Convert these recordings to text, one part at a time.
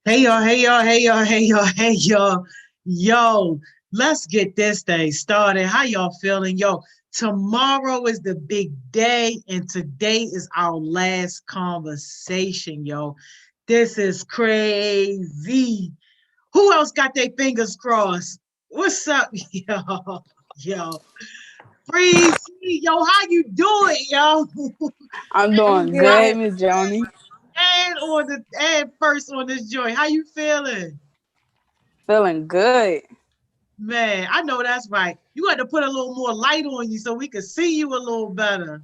Hey y'all, hey y'all, hey y'all, hey y'all, hey y'all. Yo, let's get this thing started. How y'all feeling? Yo, tomorrow is the big day, and today is our last conversation, yo. This is crazy. Who else got their fingers crossed? What's up, yo? Yo, Breezy, yo, how you doing, yo? I'm I'm doing good, good. Miss Johnny. And first on this joint, how you feeling? Feeling good. Man, I know that's right. You had to put a little more light on you so we could see you a little better.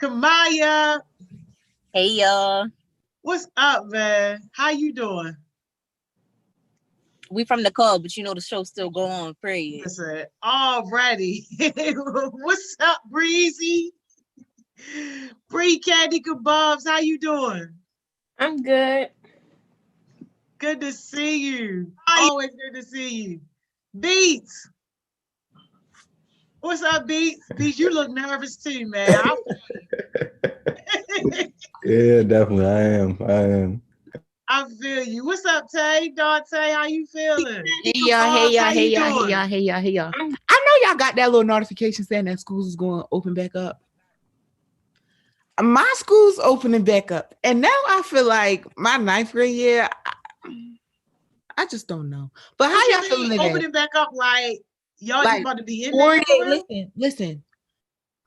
Kamaya, Hey y'all. what's up, man? How you doing? We from the club, but you know the show still go on, period. Listen, already. What's up, Breezy? Bree Candy Kebabs, how you doing? I'm good. Good to see you. Always good to see you. Beats, what's up, Beats? Beats, you look nervous too, man. Yeah, definitely. I am. I feel you. What's up, Tay? Dante, how you feeling? Hey y'all, hey Bobs, y'all, how hey you y'all, hey doing? y'all, hey y'all, hey y'all. I know y'all got that little notification saying that schools is going to open back up. My school's opening back up. And now I feel like my ninth grade year, I just don't know. But What how you y'all mean feeling today? opening back up like y'all just Like about to be in there 4 days. for real? Listen.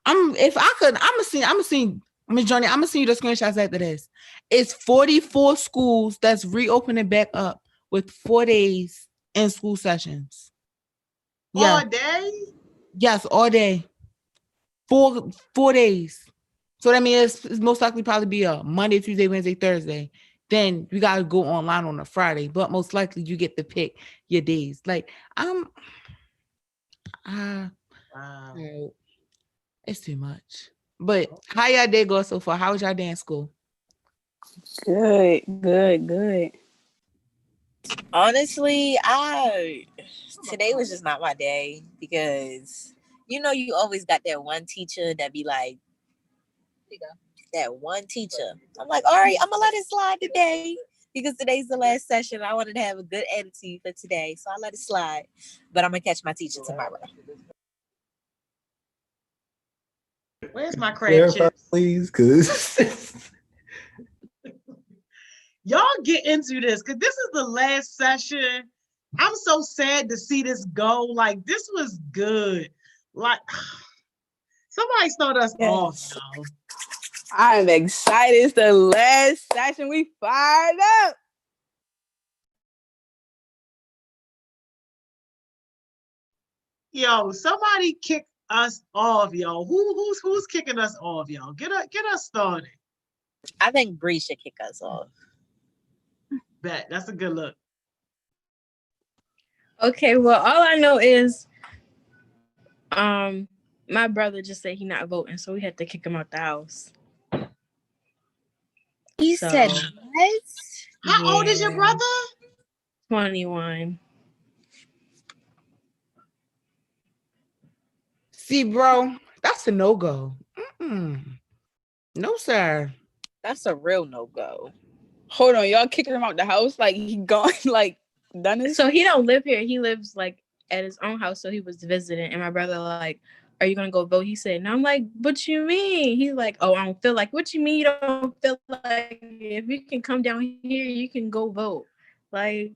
If I could, I'm gonna see Miss Johnny, I'm gonna send you the screenshots after this. It's 44 schools that's reopening back up with 4 days in school sessions. Yeah. All day? Yes, all day. Four days. So that means it's most likely probably be a Monday, Tuesday, Wednesday, Thursday. Then you gotta go online on a Friday, but most likely you get to pick your days. Like I'm uh Wow. no, it's too much. But how y'all day go so far? How was y'all day in school? Good, good, good. Honestly, I today was just not my day because you always got that one teacher that be like that one teacher. I'm like, all right, I'm gonna let it slide today because today's the last session. I wanted to have a good attitude for today, so I let it slide. But I'm gonna catch my teacher tomorrow. Where's my crab Clarify, chips? please, because Y'all get into this because this is the last session. I'm so sad to see this go. Like this was good. Like somebody start us off, Yes. y'all. I'm excited. It's the last session. We fired up. Yo, somebody kick us off, yo. Who's kicking us off, y'all? Get us started. I think Bree should kick us off. Bet that's a good look. Okay, well, all I know is my brother just said he not voting, so we had to kick him out the house. He So said what? How old is your yeah, brother? 21. See, bro, that's a no-go. No, sir. That's a real no go. Hold on, y'all kicking him out the house? Like he gone? Like done this? So he don't live here. He lives like at his own house. So he was visiting, and my brother like, "Are you gonna go vote?" He said, "No." I'm like, "What you mean?" He's like, "Oh, I don't feel like." What you mean you don't feel like? If you can come down here, you can go vote. Like,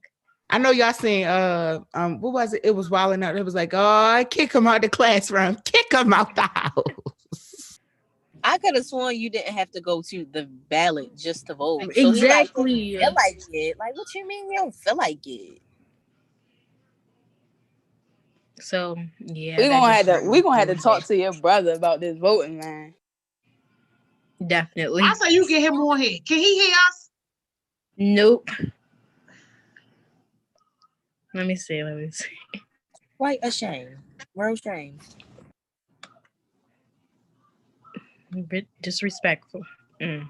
I know y'all seen what was it? It was wilding out. It was like, oh, kick him out the classroom, kick him out the house. I could have sworn you didn't have to go to the ballot just to vote. So he like exactly. feel like it. Like what you mean you don't feel like it? So yeah, We that gonna just have to hurt we me gonna a have to little bit. talk to your brother about this voting, man. I Definitely. say you get him on here. Can he hear us? Nope. Let me see. Let me see. Quite a shame. Real shame. A bit disrespectful. Mm.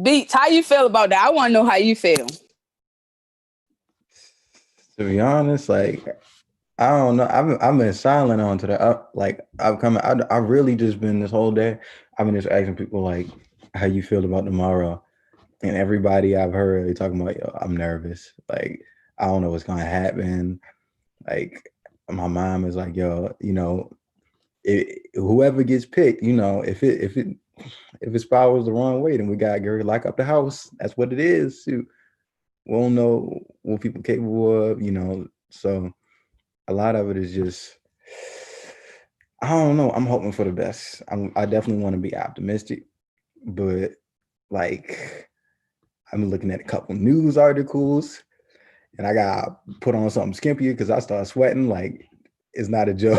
Beats, how you feel about that? I want to know how you feel. to be honest, like I don't know. I've been silent on to that. I've come. I really just been this whole day. I've been just asking people like how you feel about tomorrow. And everybody I've heard they talking about, yo, I'm nervous. Like, I don't know what's gonna happen. Like, my mom is like, yo, whoever gets picked, if it spirals the wrong way, then we got Gary lock up the house. That's what it is. Shoot. We don't know what people capable of, So a lot of it is just, I don't know. I'm hoping for the best. I definitely want to be optimistic, but like, I'm looking at a couple news articles, and I got put on something skimpy because I start sweating. Like, it's not a joke.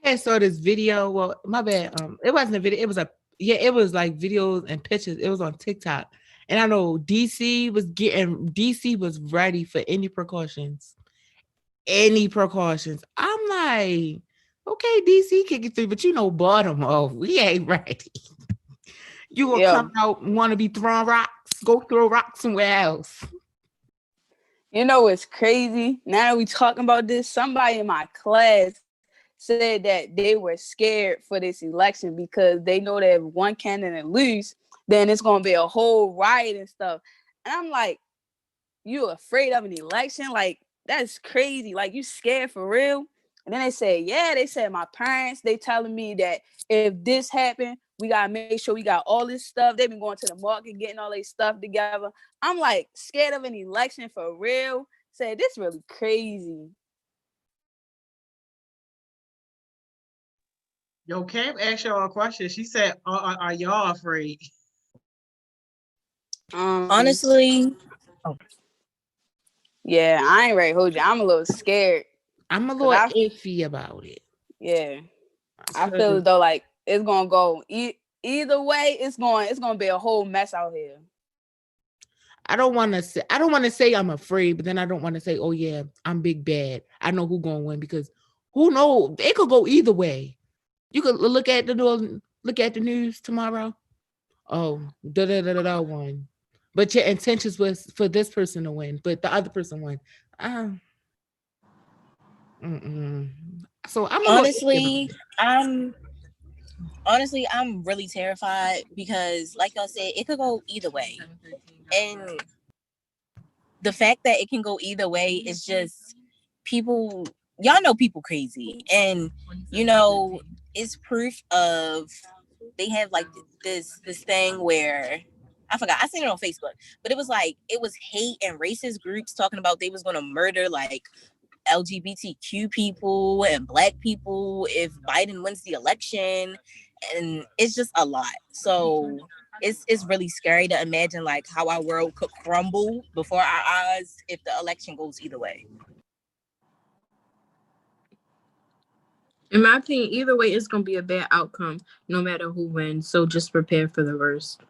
I saw this video. Well, my bad. It wasn't a video. It was like videos and pictures. It was on TikTok. And I know DC was ready for any precautions. Any precautions. I'm like, okay, DC kick it through, but Baltimore, we ain't ready. You will come out, want to be throwing rocks, go throw rocks somewhere else. You know what's crazy? Now that we talking about this, somebody in my class said that they were scared for this election because they know that if one candidate lose, then it's going to be a whole riot and stuff. And I'm like, you afraid of an election? Like, that's crazy. Like, you scared for real? And then they said my parents, they telling me that if this happened, we got to make sure we got all this stuff. They've been going to the market, getting all their stuff together. I'm like, scared of an election for real? Said, this really crazy. Yo, Cam asked y'all a question. She said, are y'all afraid? Honestly, yeah, I ain't ready to hold you. I'm a little scared. I'm a little iffy about it. Yeah. I feel as though like it's gonna go either way, it's gonna be a whole mess out here. I don't want to say I'm afraid, but then I don't want to say, oh yeah, I'm big bad. I know who's gonna win, because who knows? It could go either way. You could look at the news tomorrow. Oh, one. But your intentions was for this person to win, but the other person won. So I'm honestly, I'm really terrified because, like y'all said, it could go either way. And the fact that it can go either way is just people, y'all know people crazy. And, it's proof of, they have like this thing where, I forgot, I seen it on Facebook, but it was hate and racist groups talking about they was going to murder like LGBTQ people and Black people if Biden wins the election. And it's just a lot. So it's really scary to imagine like how our world could crumble before our eyes if the election goes either way. In my opinion, either way, it's going to be a bad outcome no matter who wins. So just prepare for the worst.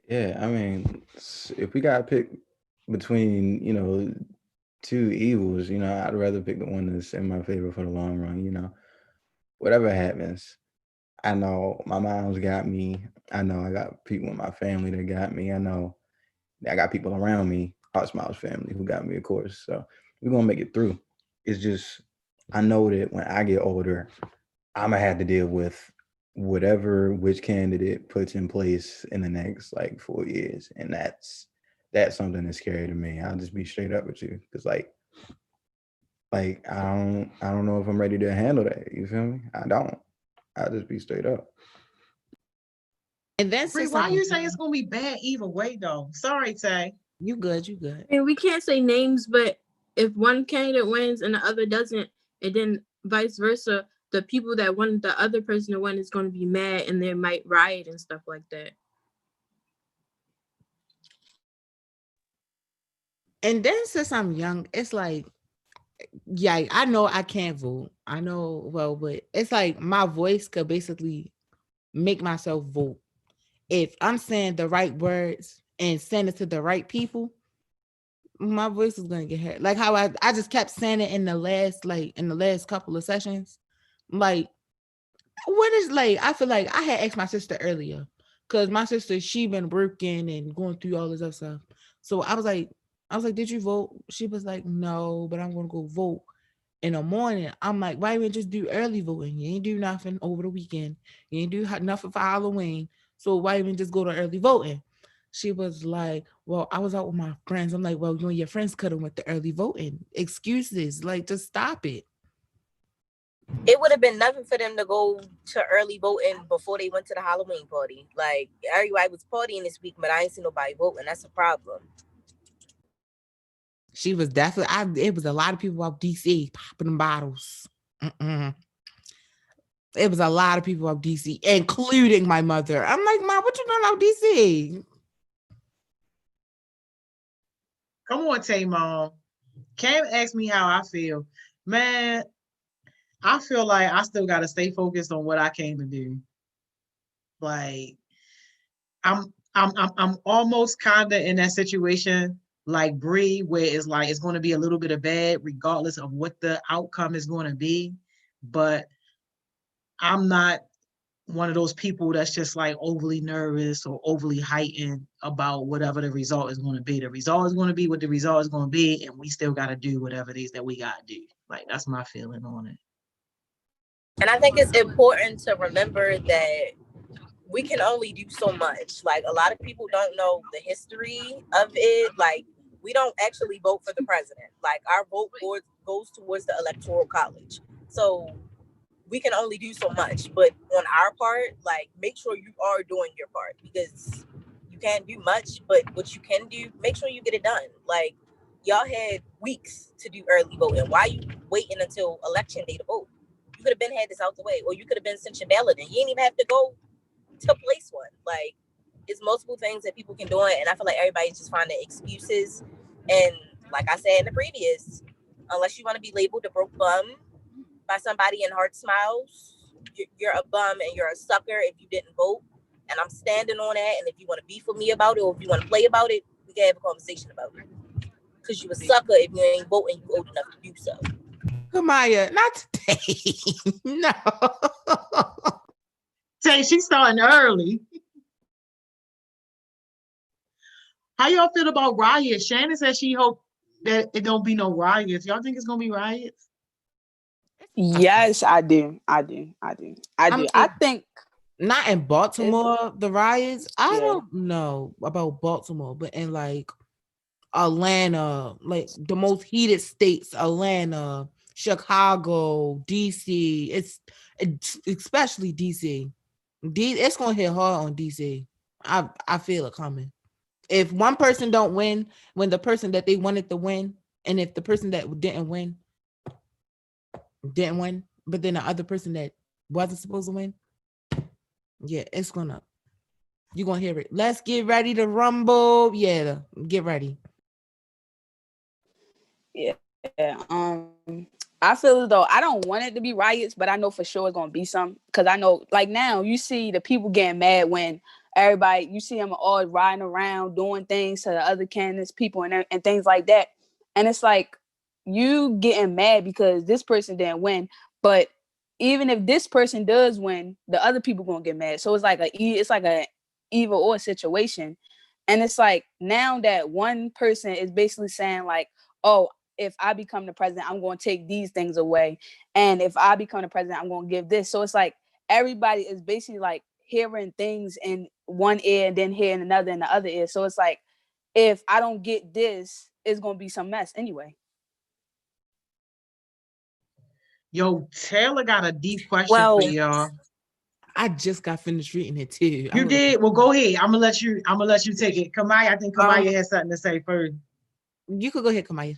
Yeah, I mean, if we got to pick between, two evils, I'd rather pick the one that's in my favor for the long run, Whatever happens, I know my mom's got me. I know I got people in my family that got me. I know I got people around me, Hot Smiles family, who got me, of course. So we're going to make it through. It's just, I know that when I get older, I'm going to have to deal with which candidate puts in place in the next like 4 years. And that's something that's scary to me. I'll just be straight up with you. Because like I don't know if I'm ready to handle that. You feel me? I don't. I'll just be straight up. And then why you say it's gonna be bad either way though? Sorry, Tay. You good. And we can't say names, but if one candidate wins and the other doesn't, and then vice versa, the people that want the other person to win is going to be mad and they might riot and stuff like that. And then since I'm young, it's like, yeah, I know I can't vote. I know, well, but it's like my voice could basically make myself vote. If I'm saying the right words and send it to the right people, my voice is gonna get heard. Like how I just kept saying it in the last couple of sessions. Like, what is like? I feel like I had asked my sister earlier because my sister, she been working and going through all this other stuff. So I was like, did you vote? She was like, no, but I'm gonna go vote. in the morning. I'm like, why even just do early voting? You ain't do nothing over the weekend. You ain't do nothing for Halloween. So why even just go to early voting? She was like, well, I was out with my friends. I'm like, well, you and your friends could have went to early voting. Excuses, like, just stop it. It would have been nothing for them to go to early voting before they went to the Halloween party. Like, everybody was partying this week, but I ain't seen nobody voting. That's a problem. She was definitely, it was a lot of people out DC popping them bottles. It was a lot of people out DC, including my mother. I'm like, Mom, what you doing out DC? Come on, Tay Mom. Cam asked me how I feel. Man, I feel like I still gotta stay focused on what I came to do. Like, I'm almost kinda in that situation like Bree, where it's like it's gonna be a little bit of bad regardless of what the outcome is gonna be. But I'm not one of those people that's just like overly nervous or overly heightened about whatever the result is going to be. The result is going to be what the result is going to be, and we still got to do whatever it is that we got to do. Like, that's my feeling on it. And I think it's important to remember that we can only do so much. Like, a lot of people don't know the history of it. Like, we don't actually vote for the president. Like, our vote goes towards the electoral college. So we can only do so much, but on our part, like, make sure you are doing your part, because you can't do much, but what you can do, make sure you get it done. Like, y'all had weeks to do early voting. Why are you waiting until election day to vote? You could have been had this out the way, or you could have been sent your ballot in. You didn't even have to go to place one. Like, it's multiple things that people can do it, and I feel like everybody's just finding excuses. And like I said in the previous, unless you want to be labeled a broke bum by somebody in Heart Smiles, you're a bum and you're a sucker if you didn't vote. And I'm standing on that. And if you want to beef with me about it, or if you want to play about it, we can have a conversation about it. Because you a sucker if you ain't voting, you old enough to do so. Kamaya, not today. No. Tay, she's starting early. How y'all feel about riots? Shannon said she hoped that it don't be no riots. Y'all think it's gonna be riots? Yes, I do. I think not in Baltimore, the riots. I Yeah. don't know about Baltimore, but in like Atlanta, like the most heated states, Atlanta, Chicago, DC. It's especially DC. It's gonna hit hard on DC. I feel it coming. If one person don't win, when the person that they wanted to win, and if the person that didn't win, but then the other person that wasn't supposed to win, yeah, it's gonna, you're gonna hear it. Let's get ready to rumble. Yeah, get ready. Yeah. I feel as though I don't want it to be riots, but I know for sure it's gonna be some, because I know, like, now you see the people getting mad when everybody, you see them all riding around doing things to the other candidates, people, and things like that. And it's like, you getting mad because this person didn't win, but even if this person does win, the other people gonna get mad. So it's like a either or situation. And it's like, now that one person is basically saying like, oh, if I become the president, I'm going to take these things away. And if I become the president, I'm going to give this. So it's like everybody is basically like hearing things in one ear and then hearing another in the other ear. So it's like, if I don't get this, it's going to be some mess anyway. Yo, Taylor got a deep question for y'all. I just got finished reading it too. You did? Well, go ahead. I'm gonna let you take it. Kamaya, I think Kamaya has something to say first. You could go ahead, Kamaya.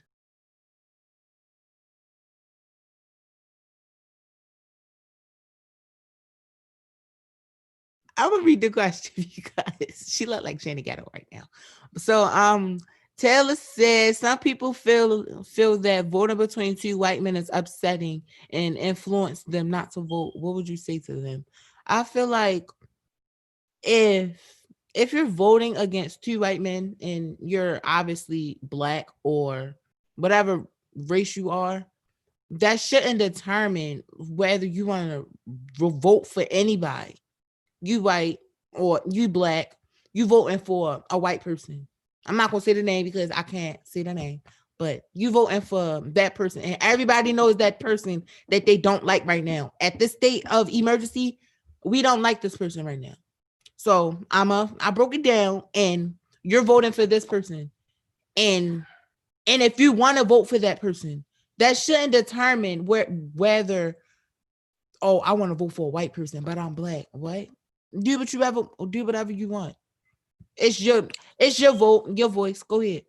I'm gonna read the question because she looked like Shannon Gatto right now. So Taylor says some people feel that voting between two white men is upsetting and influence them not to vote. What would you say to them? I feel like if you're voting against two white men and you're obviously black or whatever race you are, that shouldn't determine whether you want to vote for anybody. You white or you black, you voting for a white person. I'm not gonna say the name because I can't say the name, but you voting for that person, and everybody knows that person that they don't like right now. At this state of emergency, we don't like this person right now. So I broke it down, and you're voting for this person, and if you want to vote for that person, that shouldn't determine whether, oh, I want to vote for a white person, but I'm black. What? Do whatever you want. It's your vote, your voice. Go ahead.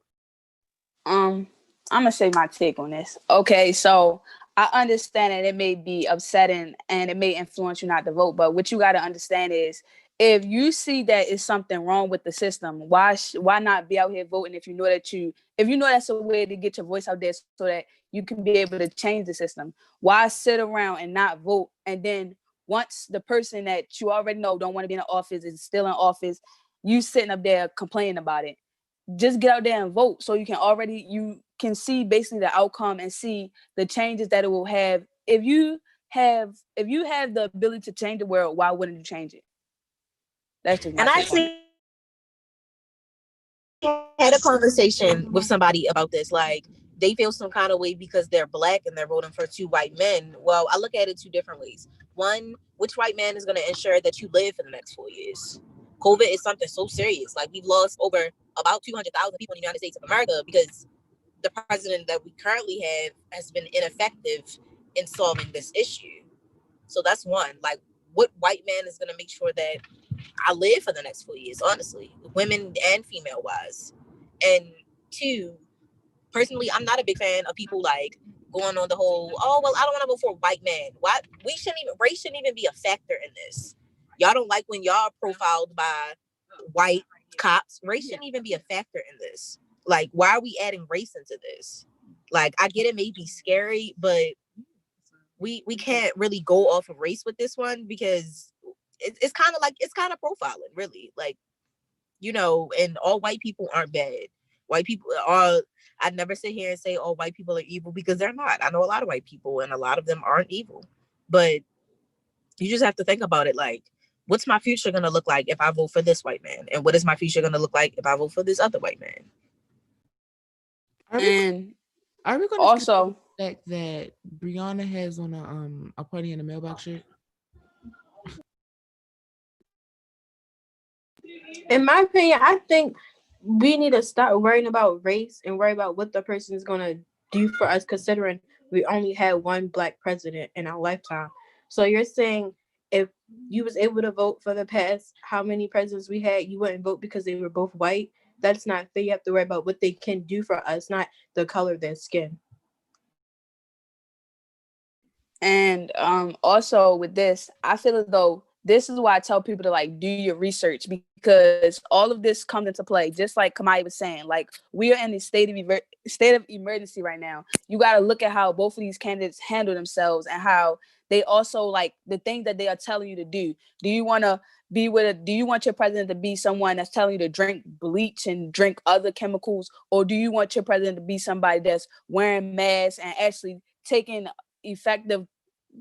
I'm gonna say my take on this. Okay, so I understand that it may be upsetting and it may influence you not to vote, but what you got to understand is, if you see that it's something wrong with the system, why not be out here voting if you know that's a way to get your voice out there so that you can be able to change the system? Why sit around and not vote, and then once the person that you already know don't want to be in the office is still in office, you sitting up there complaining about it? Just get out there and vote so you can see basically the outcome and see the changes that it will have. If you have the ability to change the world, why wouldn't you change it? That's just my And I take on it. actually had a conversation with somebody about this. Like, they feel some kind of way because they're black and they're voting for two white men. Well, I look at it two different ways. One, which white man is going to ensure that you live for the next 4 years? COVID is something so serious. Like, we've lost over about 200,000 people in the United States of America because the president that we currently have has been ineffective in solving this issue. So that's one. Like, what white man is going to make sure that I live for the next 4 years, honestly, women and female wise? And two, personally, I'm not a big fan of people like going on the whole, oh, well, I don't want to vote for a white man. Why? Race shouldn't even be a factor in this. Y'all don't like when y'all profiled by white cops. Race shouldn't even be a factor in this. Like, why are we adding race into this? Like, I get it may be scary, but we can't really go off of race with this one, because it's kind of profiling, really. Like, and all white people aren't bad. White people are, I'd never sit here and say all white people are evil, because they're not. I know a lot of white people and a lot of them aren't evil. But you just have to think about it like, what's my future going to look like if I vote for this white man? And what is my future going to look like if I vote for this other white man? Are we going to Also, the fact that Brianna has on a party in the mailbox shirt? In my opinion, I think we need to start worrying about race and worry about what the person is going to do for us, considering we only had one black president in our lifetime. So you're saying if you was able to vote for the past how many presidents we had, you wouldn't vote because they were both white? That's not fair. You have to worry about what they can do for us, not the color of their skin. and also with this, I feel as though this is why I tell people to like do your research, because all of this comes into play. Just like Kamai was saying, like, we are in the state of emergency right now. You got to look at how both of these candidates handle themselves and how they also like the things that they are telling you to do. Do you want your president to be someone that's telling you to drink bleach and drink other chemicals, or do you want your president to be somebody that's wearing masks and actually taking effective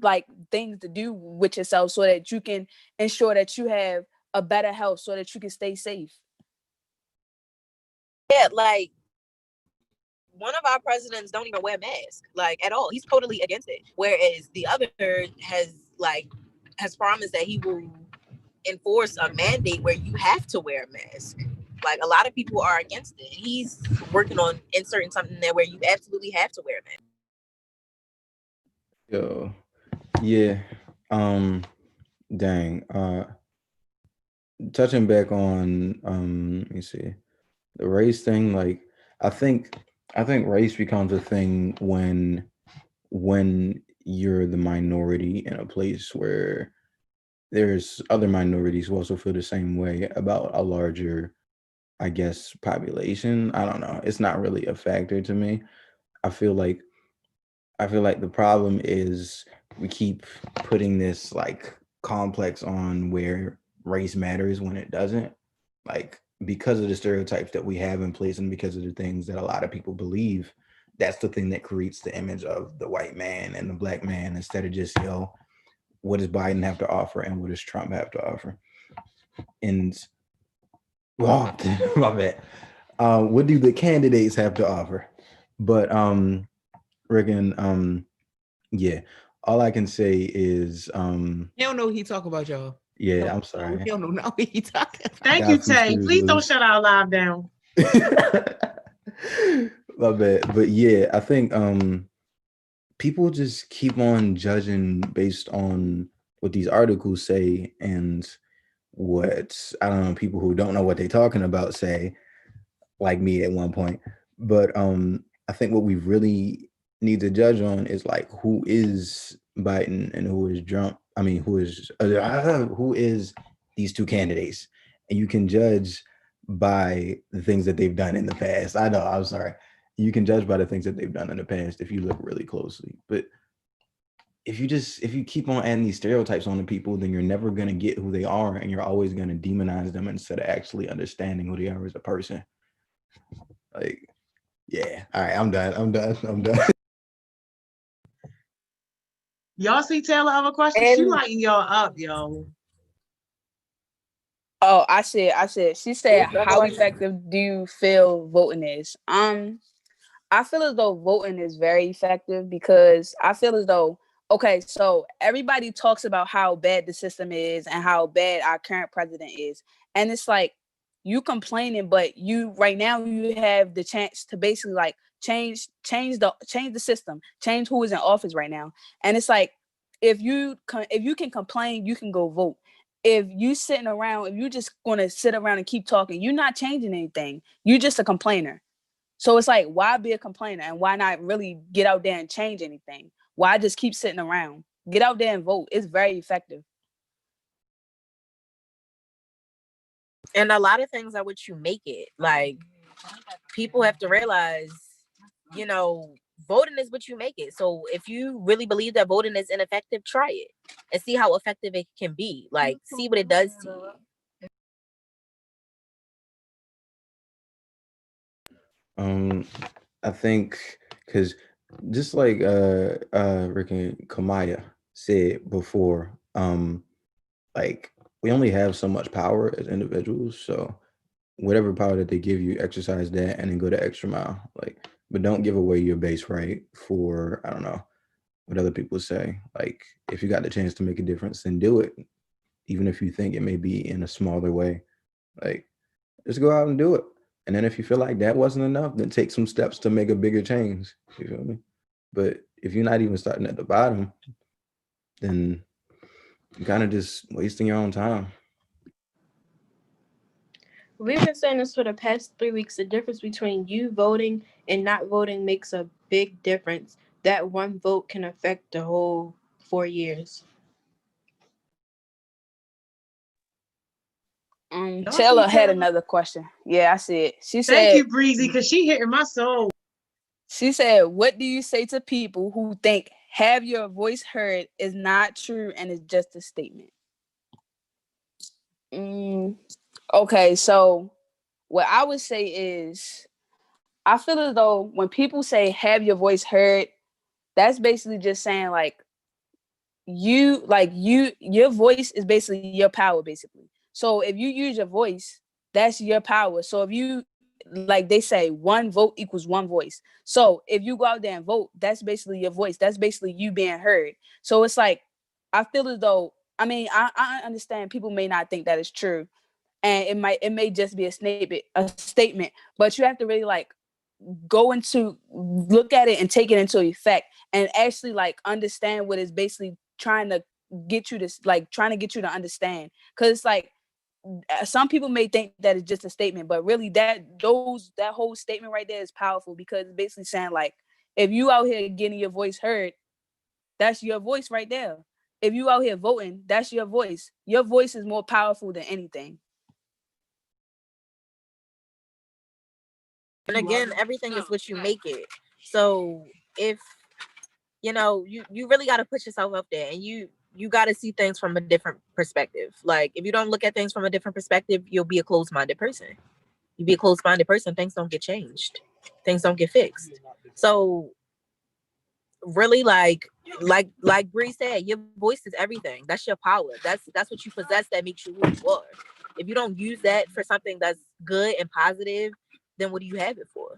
like things to do with yourself so that you can ensure that you have a better health so that you can stay safe? Yeah, like, one of our presidents don't even wear masks, like, at all. He's totally against it. Whereas the other has promised that he will enforce a mandate where you have to wear a mask. Like, a lot of people are against it. He's working on inserting something there where you absolutely have to wear a mask. Yo, yeah. Touching back on let me see, the race thing. Like, I think race becomes a thing when you're the minority in a place where there's other minorities who also feel the same way about a larger, I guess, population. I don't know. It's not really a factor to me. I feel like the problem is we keep putting this like complex on where race matters when it doesn't. Like, because of the stereotypes that we have in place and because of the things that a lot of people believe, that's the thing that creates the image of the white man and the black man, instead of just, what does Biden have to offer and what does Trump have to offer? And, well, my bad. What do the candidates have to offer? But Regan, yeah. All I can say is He don't know what he talking about, y'all. yeah, I'm He sorry. don't know what he talking about. Thank you, Got some Tay. screws Please don't loose. shut our live down. My bad. But yeah, I think people just keep on judging based on what these articles say and what I don't know, people who don't know what they're talking about say, like me at one point. But I think what we really need to judge on is like who is Biden and who is Trump. I mean, who is these two candidates, and you can judge by the things that they've done in the past. I know, I'm sorry. You can judge by the things that they've done in the past if you look really closely. But if you keep on adding these stereotypes on the people, then you're never gonna get who they are, and you're always gonna demonize them instead of actually understanding who they are as a person. Like, yeah. All right, I'm done. Y'all see Taylor have a question? She And lighting y'all up, yo. oh, she said, how effective do you feel voting is? I feel as though voting is very effective because I feel as though, okay, so everybody talks about how bad the system is and how bad our current president is. And it's like you complaining, but you right now you have the chance to basically like change the system, change who is in office right now. And it's like if you can complain, you can go vote. If you sitting around, if you just gonna sit around and keep talking, you're not changing anything. You're just a complainer. So it's like, why be a complainer and why not really get out there and change anything? Why just keep sitting around? Get out there and vote. It's very effective. And a lot of things are what you make it. Like, people have to realize, you know, voting is what you make it. So if you really believe that voting is ineffective, try it and see how effective it can be. Like, see what it does to you. I think because just like Rick and Kamaya said before, like we only have so much power as individuals, so whatever power that they give you, exercise that and then go the extra mile. Like, but don't give away your base right for, I don't know, what other people say. Like, if you got the chance to make a difference, then do it. Even if you think it may be in a smaller way. Like, just go out and do it. And then if you feel like that wasn't enough, then take some steps to make a bigger change. You feel me? But if you're not even starting at the bottom, then you're kind of just wasting your own time. We've been saying this for the past 3 weeks. The difference between you voting and not voting makes a big difference. That one vote can affect the whole 4 years. Taylor had another question. Yeah, I see it. She said, Thank you, Breezy, because she hitting my soul. she said, what do you say to people who think have your voice heard is not true and is just a statement? Okay, so what I would say is I feel as though when people say have your voice heard, that's basically just saying like your voice is basically your power, basically. So if you use your voice, that's your power. So if you, like they say, one vote equals one voice. So if you go out there and vote, that's basically your voice. That's basically you being heard. So it's like I feel as though, I mean, I understand people may not think that is true, and it may just be a statement, but you have to really like go into look at it and take it into effect and actually like understand what is basically trying to get you to understand, because it's like some people may think that it's just a statement, but really that whole statement right there is powerful, because it's basically saying like if you out here getting your voice heard, that's your voice right there. If you out here voting, that's your voice. Your voice is more powerful than anything. And again, everything is what you make it. So if you really got to put yourself up there, and you got to see things from a different perspective. Like, if you don't look at things from a different perspective, you'll be a closed-minded person. You be a closed-minded person, things don't get changed, things don't get fixed. So really, like Bree said, your voice is everything. That's your power. That's what you possess that makes you who you are. If you don't use that for something that's good and positive, then what do you have it for?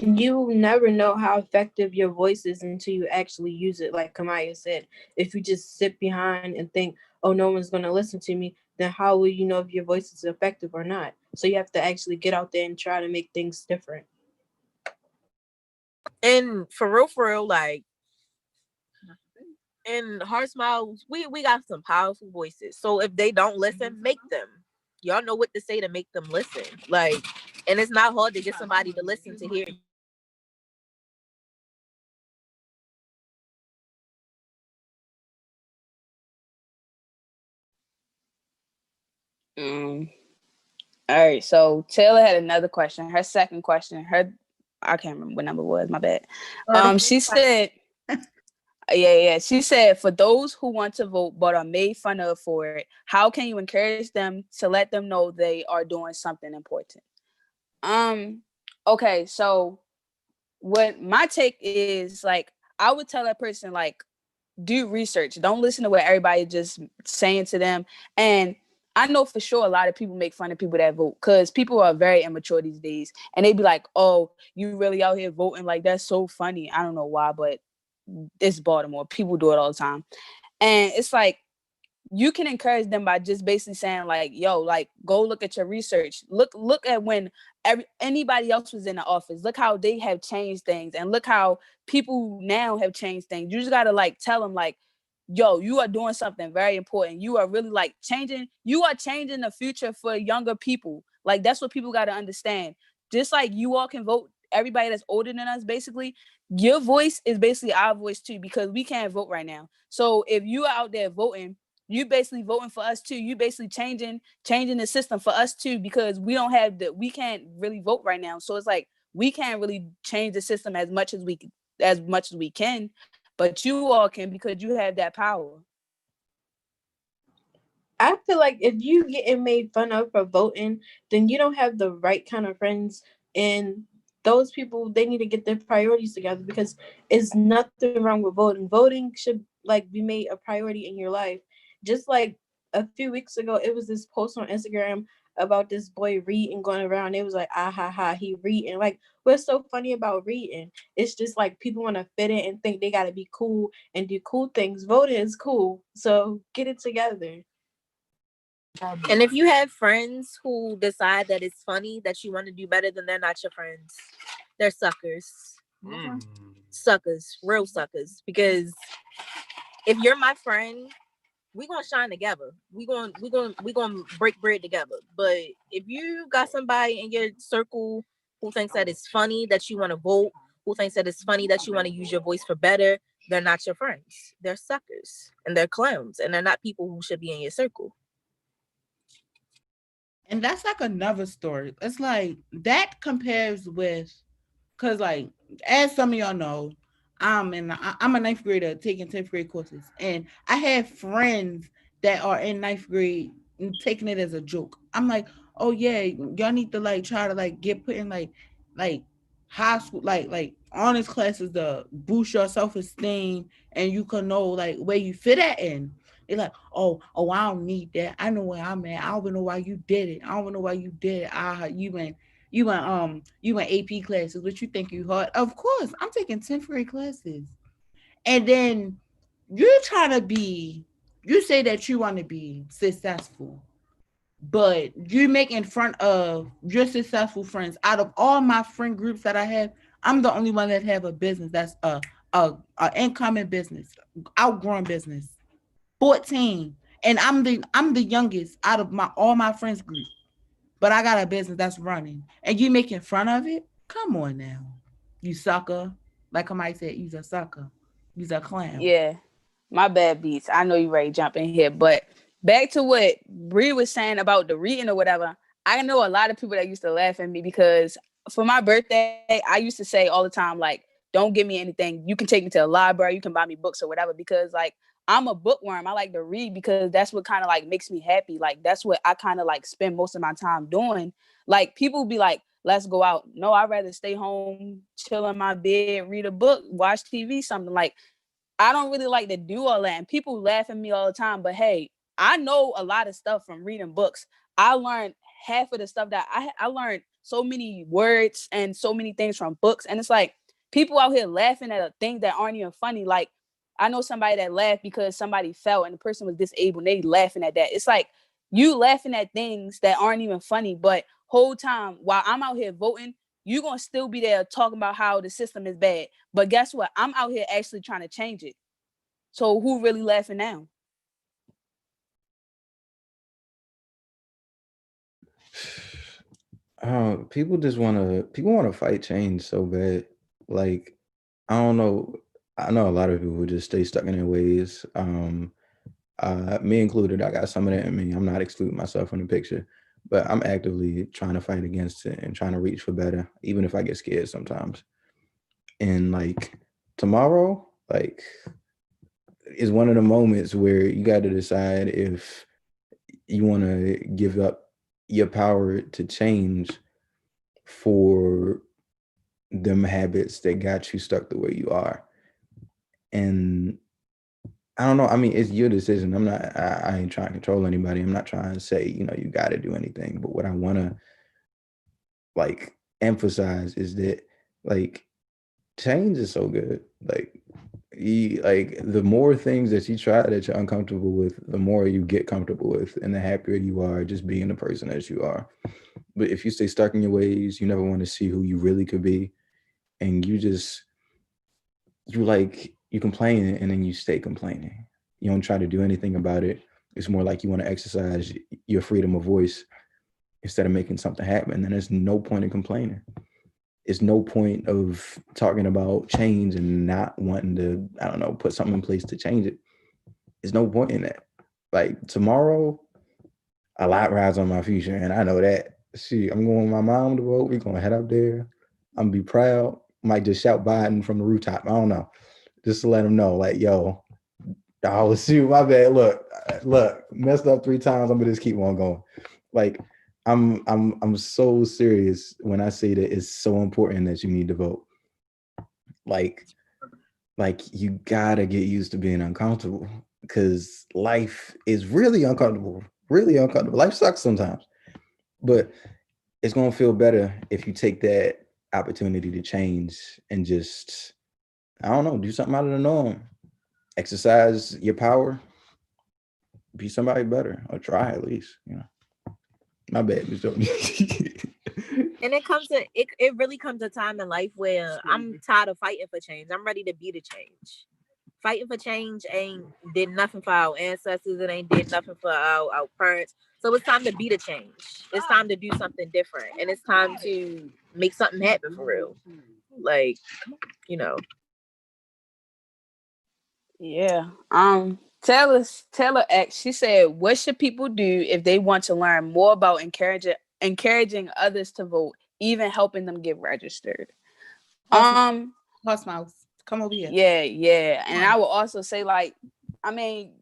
You never know how effective your voice is until you actually use it. Like Kamaya said, if you just sit behind and think, oh, no one's going to listen to me, then how will you know if your voice is effective or not? So you have to actually get out there and try to make things different. And for real, like in Heart Smiles, we got some powerful voices. So if they don't listen, make them. Y'all know what to say to make them listen. Like, and it's not hard to get somebody to listen to hear. All right, so Taylor had another question. Her second question, I can't remember what number it was, my bad. She said, yeah. She said, for those who want to vote but are made fun of for it, how can you encourage them to let them know they are doing something important? Okay, so what my take is, like, I would tell that person, like, do research. Don't listen to what everybody just saying to them. And I know for sure a lot of people make fun of people that vote because people are very immature these days. And they be like, oh, you really out here voting? Like, that's so funny. I don't know why, but it's Baltimore. People do it all the time. And it's like, you can encourage them by just basically saying, like, yo, like, go look at your research. Look at when anybody else was in the office. Look how they have changed things, and look how people now have changed things. You just gotta, like, tell them, like, yo, you are doing something very important. You are really, like, changing the future for younger people. Like, that's what people got to understand. Just like you all can vote, everybody that's older than us, basically, your voice is basically our voice too, because we can't vote right now. So if you are out there voting, you basically voting for us too. You basically changing the system for us too, because we can't really vote right now. So it's like, we can't really change the system as much as we can, but you all can, because you have that power. I feel like if you getting made fun of for voting, then you don't have the right kind of friends. And those people, they need to get their priorities together, because it's nothing wrong with voting. Voting should, like, be made a priority in your life. Just like a few weeks ago, it was this post on Instagram about this boy reading going around. It was like, ah ha ha, he reading. Like, what's so funny about reading? It's just like people want to fit in and think they got to be cool and do cool things. Voting is cool, so get it together. And if you have friends who decide that it's funny that you want to do better, then they're not your friends. They're suckers. Suckers, real suckers. Because if you're my friend, we gonna shine together. We gonna break bread together. But if you got somebody in your circle who thinks that it's funny that you want to vote, who thinks that it's funny that you want to use your voice for better, they're not your friends. They're suckers and they're clowns, and they're not people who should be in your circle. And that's like another story. It's like that compares with, because, like, as some of y'all know, I'm a ninth grader taking 10th grade courses, and I have friends that are in ninth grade and taking it as a joke. I'm like, oh yeah, y'all need to, like, try to, like, get put in like high school, like honors classes to boost your self-esteem, and you can know, like, where you fit at in. They're like, oh, I don't need that. I know where I'm at. I don't know why you did it. I don't know why you did it. You went AP classes. What you think you hard? Of course, I'm taking 10th grade classes. And then you say that you want to be successful, but you make in front of your successful friends. Out of all my friend groups that I have, I'm the only one that have a business that's a incoming business, outgrowing business. 14, and I'm the youngest out of all my friends group, but I got a business that's running, and you making fun of it? Come on now, you sucker! Like somebody said, you's a sucker, you's a clown. Yeah, my bad, Beats. I know you ready to jump in here, but back to what Bree was saying about the reading or whatever. I know a lot of people that used to laugh at me because for my birthday, I used to say all the time, like, don't give me anything. You can take me to the library, you can buy me books or whatever, because, like, I'm a bookworm. I like to read because that's what kind of, like, makes me happy. Like, that's what I kind of, like, spend most of my time doing. Like, people be like, let's go out. No, I'd rather stay home, chill in my bed, read a book, watch TV, something. Like, I don't really like to do all that. And people laugh at me all the time. But hey, I know a lot of stuff from reading books. I learned half of the stuff that I learned so many words and so many things from books. And it's like people out here laughing at things that aren't even funny. Like I know somebody that laughed because somebody fell and the person was disabled and they laughing at that. It's like you laughing at things that aren't even funny, but whole time while I'm out here voting, you're going to still be there talking about how the system is bad. But guess what? I'm out here actually trying to change it. So who really laughing now? People want to fight change so bad. Like, I don't know. I know a lot of people who just stay stuck in their ways. Me included, I got some of that in me. I'm not excluding myself from the picture, but I'm actively trying to fight against it and trying to reach for better, even if I get scared sometimes. And like tomorrow, like is one of the moments where you got to decide if you want to give up your power to change for them habits that got you stuck the way you are. And I don't know. I mean, it's your decision. I ain't trying to control anybody. I'm not trying to say, you know, you got to do anything. But what I want to like emphasize is that like change is so good. Like the more things that you try that you're uncomfortable with, the more you get comfortable with, and the happier you are just being the person that you are. But if you stay stuck in your ways, you never want to see who you really could be, and you complain and then you stay complaining. You don't try to do anything about it. It's more like you want to exercise your freedom of voice instead of making something happen. And there's no point in complaining. It's no point of talking about change and not wanting to, I don't know, put something in place to change it. There's no point in that. Like tomorrow, a lot rides on my future, and I know that. See, I'm going with my mom to vote. We're going to head up there. I'm going to be proud. Might just shout Biden from the rooftop. I don't know. Just to let them know, like, yo, oh, shoot, my bad. Look, messed up 3 times. I'm going to just keep on going. Like, I'm so serious when I say that it's so important that you need to vote. Like you gotta get used to being uncomfortable because life is really uncomfortable. Life sucks sometimes, but it's gonna feel better if you take that opportunity to change and just, I don't know, do something out of the norm. Exercise your power. Be somebody better, or try at least, you know. My bad, Ms. Jordan. And it really comes a time in life where I'm tired of fighting for change. I'm ready to be the change. Fighting for change ain't did nothing for our ancestors. It ain't did nothing for our parents. So it's time to be the change. It's time to do something different. And it's time to make something happen for real. Like, you know. Yeah. Taylor X, she said, what should people do if they want to learn more about encouraging others to vote, even helping them get registered? Horse Mouse, come over here. Yeah. And I will also say, like, I mean,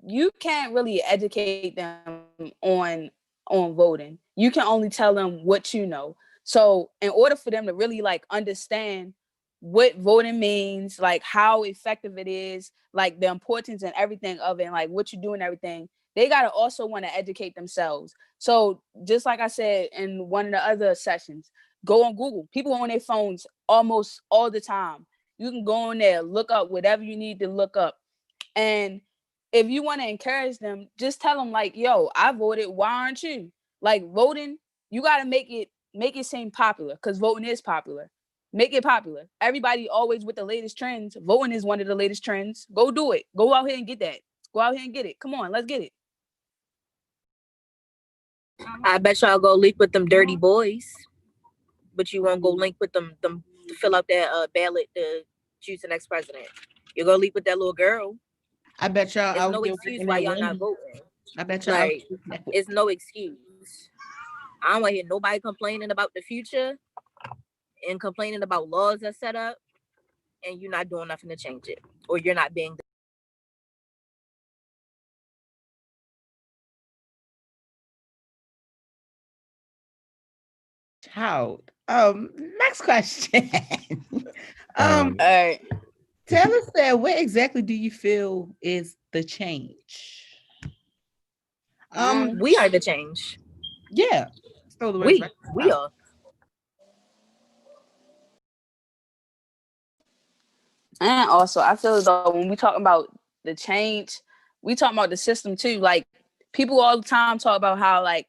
you can't really educate them on voting. You can only tell them what you know. So in order for them to really like understand what voting means, like how effective it is, like the importance and everything of it, and like what you do and everything, they gotta also want to educate themselves. So just like I said in one of the other sessions, go on Google. People on their phones almost all the time. You can go on there, look up whatever you need to look up. And if you want to encourage them, just tell them like, yo, I voted. Why aren't you? Like voting, you got to make it seem popular because voting is popular. Make it popular. Everybody always with the latest trends. Voting is one of the latest trends. Go do it. Go out here and get that. Go out here and get it. Come on, let's get it. I bet y'all go link with them dirty boys, but you won't go link with them to fill out that ballot to choose the next president. You go link with that little girl. I bet y'all. There's no excuse why y'all not voting. I bet y'all. Like, it's no excuse. I don't want to hear nobody complaining about the future and complaining about laws that's set up, and you're not doing nothing to change it, or you're not being. Child. Next question. All right. Taylor said, what exactly do you feel is the change? We are the change. Yeah. We are. And also, I feel as though when we talk about the change, we talk about the system too. Like people all the time talk about how like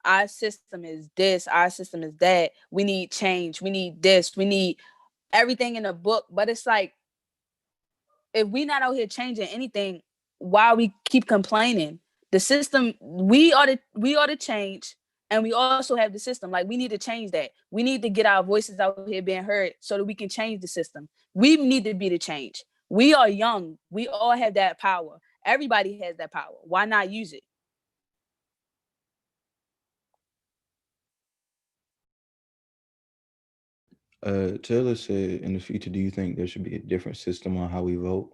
our system is this, our system is that. We need change. We need this. We need everything in a book. But it's like if we not out here changing anything, why we keep complaining? The system, we are the change, and we also have the system. Like we need to change that. We need to get our voices out here being heard so that we can change the system. We need to be the change. We are young. We all have that power. Everybody has that power. Why not use it? Taylor said, in the future, do you think there should be a different system on how we vote?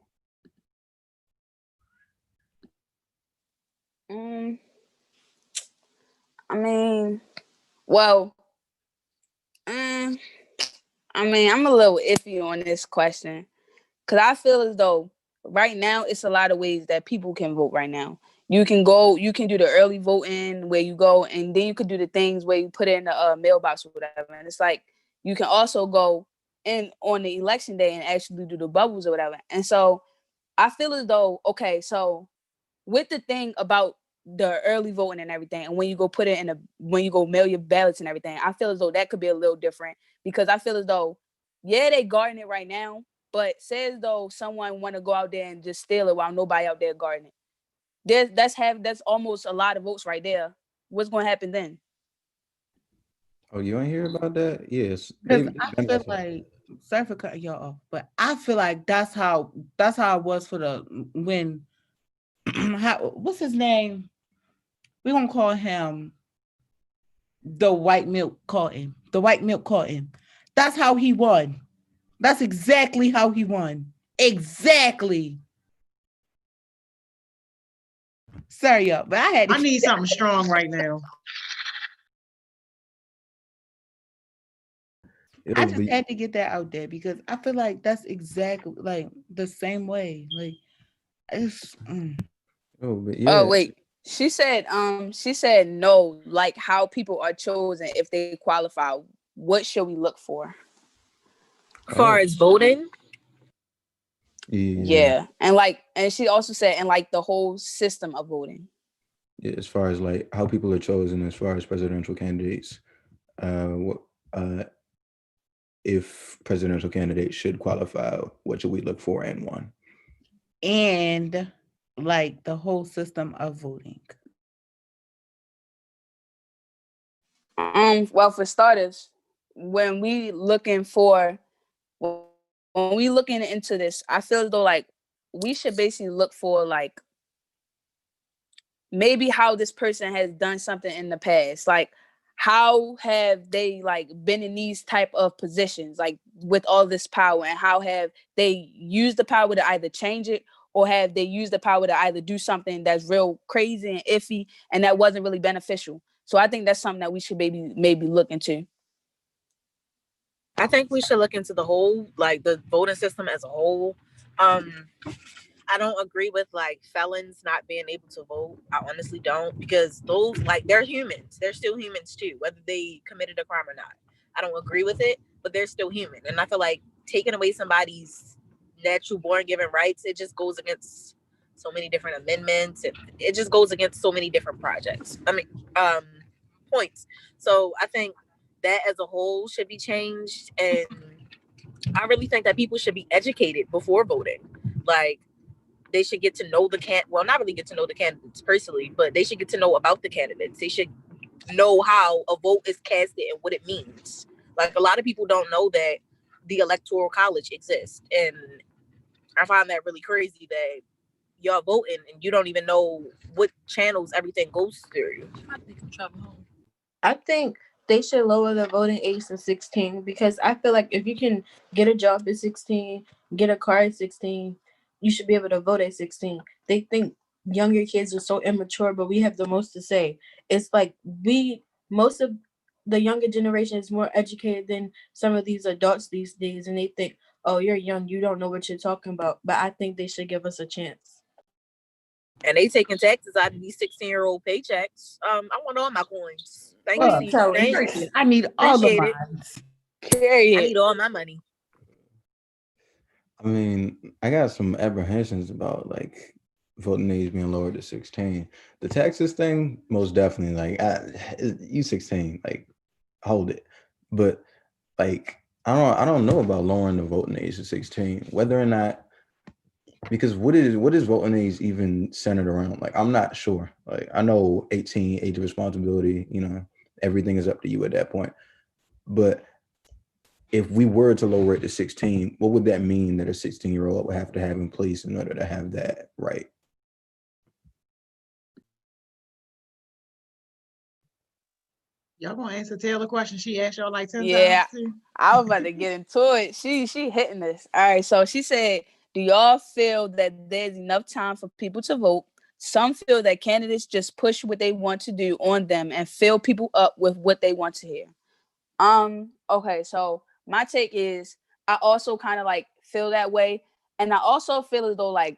I mean, well, mm, I mean, I'm a little iffy on this question because I feel as though right now it's a lot of ways that people can vote right now. You can do the early voting where you go, and then you could do the things where you put it in the mailbox or whatever. And it's like you can also go in on the election day and actually do the bubbles or whatever. And so I feel as though, okay, so with the thing about the early voting and everything, and when you go put it in a when you go mail your ballots and everything, I feel as though that could be a little different because I feel as though, yeah, they guarding it right now, but say as though someone want to go out there and just steal it while nobody out there guarding it. That's almost a lot of votes right there. What's going to happen then? Oh, you ain't hear about that? Yes, Because they've I been feel off of like, sorry for cutting y'all off, but I feel like that's how it was for the when what's his name? We're gonna call him the white milk Carton. The white milk Carton. That's how he won. That's exactly how he won. Exactly. Sorry, y'all, but I had to I need something strong right now. It'll I just be. had to get that out there because I feel like that's exactly like the same way. Like it's Oh, but Oh yeah. wait. She said no, like how people are chosen if they qualify. What should we look for? Far as voting, Yeah. Yeah. And she also said and like the whole system of voting. Yeah, as far as like how people are chosen as far as presidential candidates, what if presidential candidates should qualify, what should we look for in one? and like the whole system of voting. Well, for starters, when we looking for when we looking into this, I feel as though like we should basically look for like maybe how this person has done something in the past. Like how have they like been in these type of positions like with all this power, and how have they used the power to either change it or have they used the power to either do something that's real crazy and iffy and that wasn't really beneficial. So I think that's something that we should maybe look into. I think we should look into the whole, like the voting system as a whole. I don't agree with like felons not being able to vote. I honestly don't, because those, like, they're humans. They're still humans too, whether they committed a crime or not. I don't agree with it, but they're still human. And I feel like taking away somebody's natural born given rights, it just goes against so many different amendments. It just goes against so many different points. So I think that as a whole should be changed. And I really think that people should be educated before voting. Like, they should get to know not really get to know the candidates personally, but they should get to know about the candidates. They should know how a vote is casted and what it means. Like, a lot of people don't know that the Electoral College exists. And I find that really crazy that y'all voting and you don't even know what channels everything goes through. I think they should lower the voting age to 16 because I feel like if you can get a job at 16, get a car at 16, you should be able to vote at 16. They think younger kids are so immature, but we have the most to say. It's like most of the younger generation is more educated than some of these adults these days, and they think, oh, you're young, you don't know what you're talking about. But I think they should give us a chance. And they taking taxes out of these 16-year-old paychecks. I want all my coins. Thank Well, you. so Thanks. I need all the Appreciate it. mines. I Period. need all my money. I mean, I got some apprehensions about like voting age being lowered to 16. The Texas thing, most definitely, like you 16, like hold it. But like I don't know about lowering the voting age to 16. Whether or not, because what is voting age even centered around? Like I'm not sure. Like I know 18, age of responsibility, everything is up to you at that point. But if we were to lower it to 16, what would that mean that a 16-year-old would have to have in place in order to have that right? Y'all gonna answer Taylor question she asked y'all like 10 Yeah, times too? I was about to get into it. She hitting this. All right, so she said, "Do y'all feel that there's enough time for people to vote? Some feel that candidates just push what they want to do on them and fill people up with what they want to hear." Okay, so my take is I also kind of like feel that way. And I also feel as though like,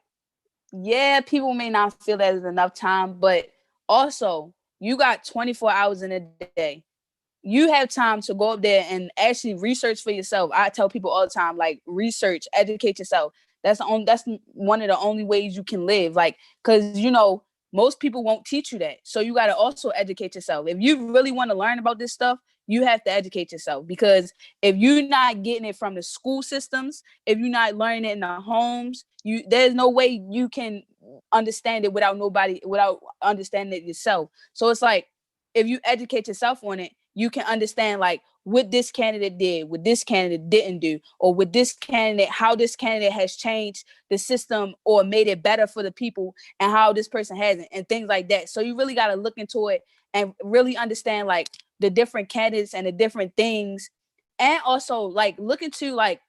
yeah, people may not feel that there's enough time, but also you got 24 hours in a day. You have time to go up there and actually research for yourself. I tell people all the time, like research, educate yourself. That's one of the only ways you can live. Like, because most people won't teach you that. So you got to also educate yourself. If you really want to learn about this stuff, you have to educate yourself, because if you're not getting it from the school systems, if you're not learning it in the homes, there's no way you can understand it without understanding it yourself. So it's like, if you educate yourself on it, you can understand like what this candidate did, what this candidate didn't do, or with this candidate, how this candidate has changed the system or made it better for the people, and how this person hasn't, and things like that. So you really got to look into it and really understand like the different candidates and the different things, and also like look into like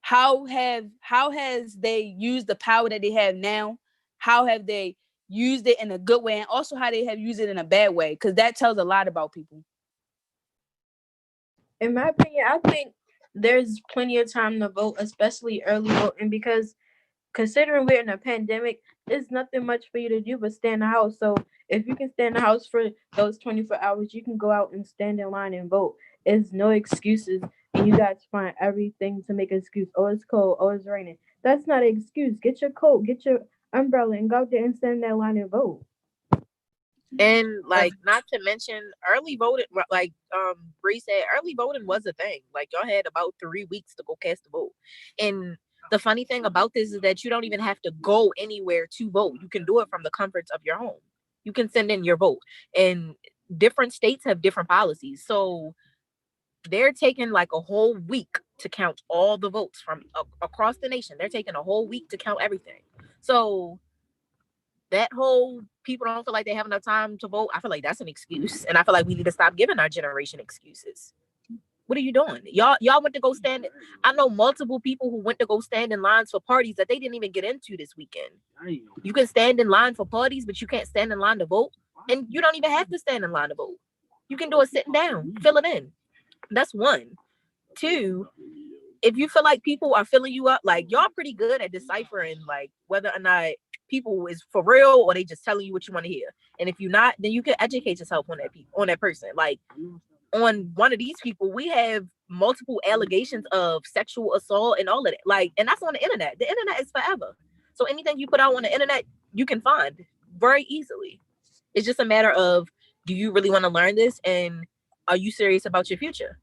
how has they used the power that they have now, how have they used it in a good way, and also how they have used it in a bad way, because that tells a lot about people. In my opinion, I think there's plenty of time to vote, especially early voting, because considering we're in a pandemic, there's nothing much for you to do but stay in the house. So if you can stay in the house for those 24 hours, you can go out and stand in line and vote. It's no excuses, and you guys find everything to make an excuse. Oh, it's cold. Oh, it's raining. That's not an excuse. Get your coat, get your umbrella, and go out there and stand in that line and vote. And like, not to mention early voting, like Bree said, early voting was a thing. Like y'all had about 3 weeks to go cast a vote. And the funny thing about this is that you don't even have to go anywhere to vote. You can do it from the comforts of your home. You can send in your vote. And different states have different policies. So they're taking like a whole week to count all the votes from across the nation. They're taking a whole week to count everything. So that whole people don't feel like they have enough time to vote, I feel like that's an excuse. And I feel like we need to stop giving our generation excuses. What are you doing? Y'all went to go stand. I know multiple people who went to go stand in lines for parties that they didn't even get into this weekend. You can stand in line for parties, but you can't stand in line to vote. And you don't even have to stand in line to vote. You can do it sitting down, fill it in. That's one. Two, if you feel like people are filling you up, like y'all pretty good at deciphering like whether or not people is for real or they just telling you what you want to hear. And if you're not, then you can educate yourself on that person. Like on one of these people, we have multiple allegations of sexual assault and all of that. Like, and that's on the internet. The internet is forever. So anything you put out on the internet, you can find very easily. It's just a matter of, do you really want to learn this? And are you serious about your future?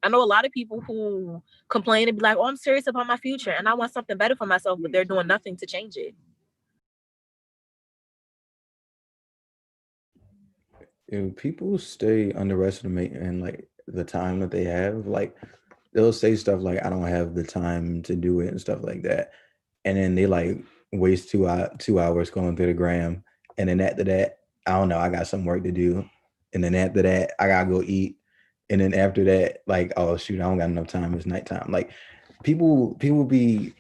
I know a lot of people who complain and be like, oh, I'm serious about my future and I want something better for myself, but they're doing nothing to change it. If people stay underestimating like the time that they have, like they'll say stuff like, I don't have the time to do it and stuff like that. And then they like waste 2 hours going through the gram. And then after that, I don't know, I got some work to do. And then after that, I gotta go eat. And then after that, like, oh shoot, I don't got enough time. It's nighttime. Like people be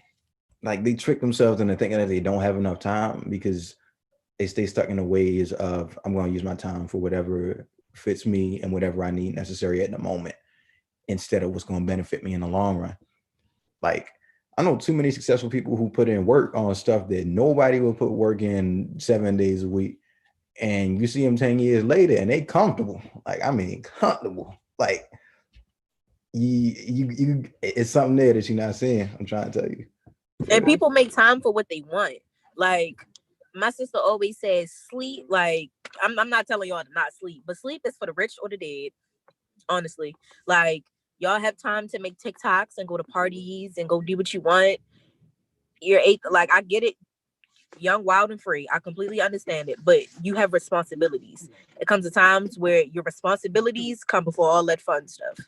like, they trick themselves into thinking that they don't have enough time because they stay stuck in the ways of, I'm going to use my time for whatever fits me and whatever I need necessary at the moment, instead of what's going to benefit me in the long run. Like, I know too many successful people who put in work on stuff that nobody will put work in 7 days a week. And you see them 10 years later and they comfortable. Like, I mean, comfortable. Like, you it's something there that you're not seeing. I'm trying to tell you. And people make time for what they want. Like my sister always says, sleep. Like I'm not telling y'all to not sleep, but sleep is for the rich or the dead. Honestly, like y'all have time to make TikToks and go to parties and go do what you want. You're eight. Like I get it. Young, wild, and free. I completely understand it, but you have responsibilities. It comes to times where your responsibilities come before all that fun stuff.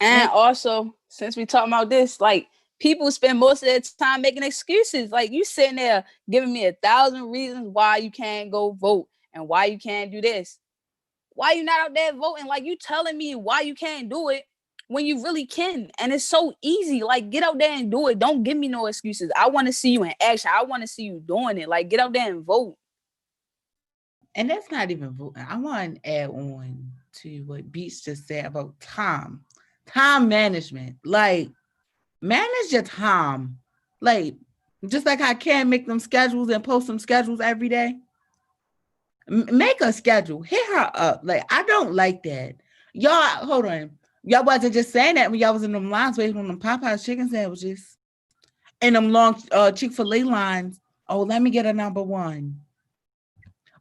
And also, since we talking about this, like people spend most of their time making excuses. Like you sitting there giving me 1,000 reasons why you can't go vote and why you can't do this. Why you not out there voting? Like you telling me why you can't do it when you really can. And it's so easy. Like get out there and do it. Don't give me no excuses. I want to see you in action. I want to see you doing it. Like get out there and vote. And that's not even voting. I want to add on to what Beats just said about time management. Like manage your time. Like just like I can make them schedules and post some schedules every day. Make a schedule. Hit her up. Like I don't like that. Y'all, hold on. Y'all wasn't just saying that when y'all was in them lines waiting on them Popeyes chicken sandwiches and them long Chick-fil-A lines. Oh, let me get a number one.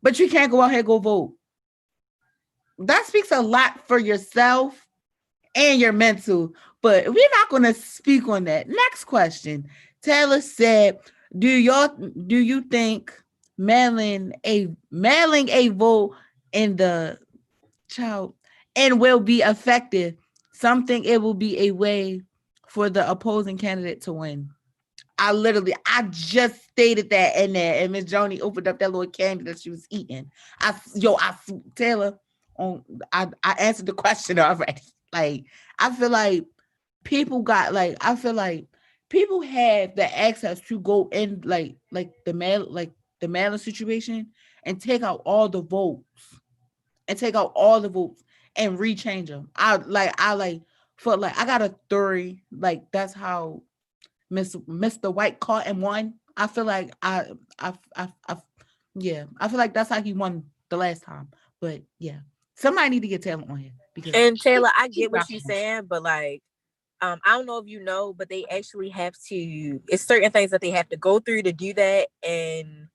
But you can't go out here and go vote. That speaks a lot for yourself and your mental. But we're not going to speak on that. Next question. Taylor said, do you think mailing a vote in the child and will be effective? Something it will be a way for the opposing candidate to win. I just stated that in there, and Miss Joni opened up that little candy that she was eating. Taylor, I answered the question already. Like, I feel like people have the access to go in like the mailing situation and take out all the votes and rechange them. I felt like I got a theory. Like that's how Mr. White caught and won. I feel like I feel like that's how he won the last time. But yeah, somebody need to get Taylor on here because. And Taylor, I get what you're saying, but like, I don't know if you know, but they actually have to. It's certain things that they have to go through to do that, and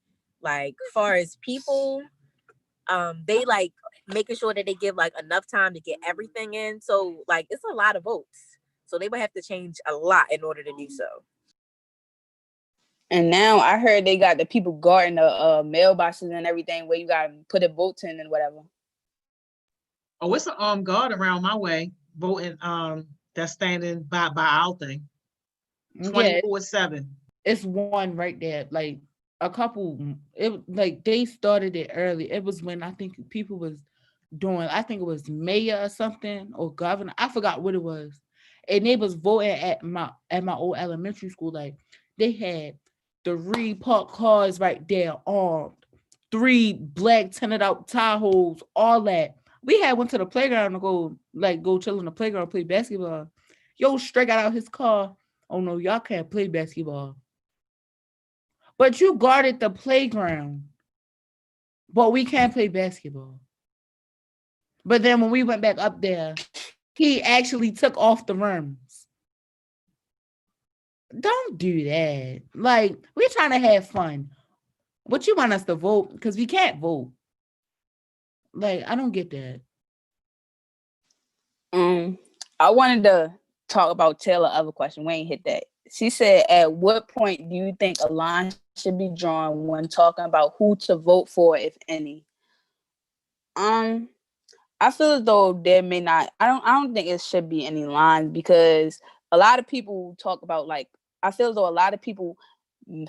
like, far as people, they like making sure that they give like enough time to get everything in. So like, it's a lot of votes. So they would have to change a lot in order to do so. And now I heard they got the people guarding the mailboxes and everything where you got to put a vote in and whatever. Oh, it's a guard around my way voting. That's standing by our thing. 24/7. It's one right there. Like a couple. It like they started it early. It was when I think people was doing. I think it was mayor or something or governor. I forgot what it was. And they was voting at my old elementary school. Like they had 3 parked cars right there, armed, 3 black tinted out Tahoes, all that. We had went to the playground to go chill in the playground, play basketball. Yo, straight got out his car. Oh no, y'all can't play basketball. But you guarded the playground. But we can't play basketball. But then when we went back up there, he actually took off the rims. Don't do that. Like, we're trying to have fun. What you want us to vote? Because we can't vote. Like, I don't get that. I wanted to talk about Taylor's other question. We ain't hit that. She said, at what point do you think a line should be drawn when talking about who to vote for, if any? I feel as though there may not. I don't think it should be any lines because a lot of people talk about like. I feel as though a lot of people.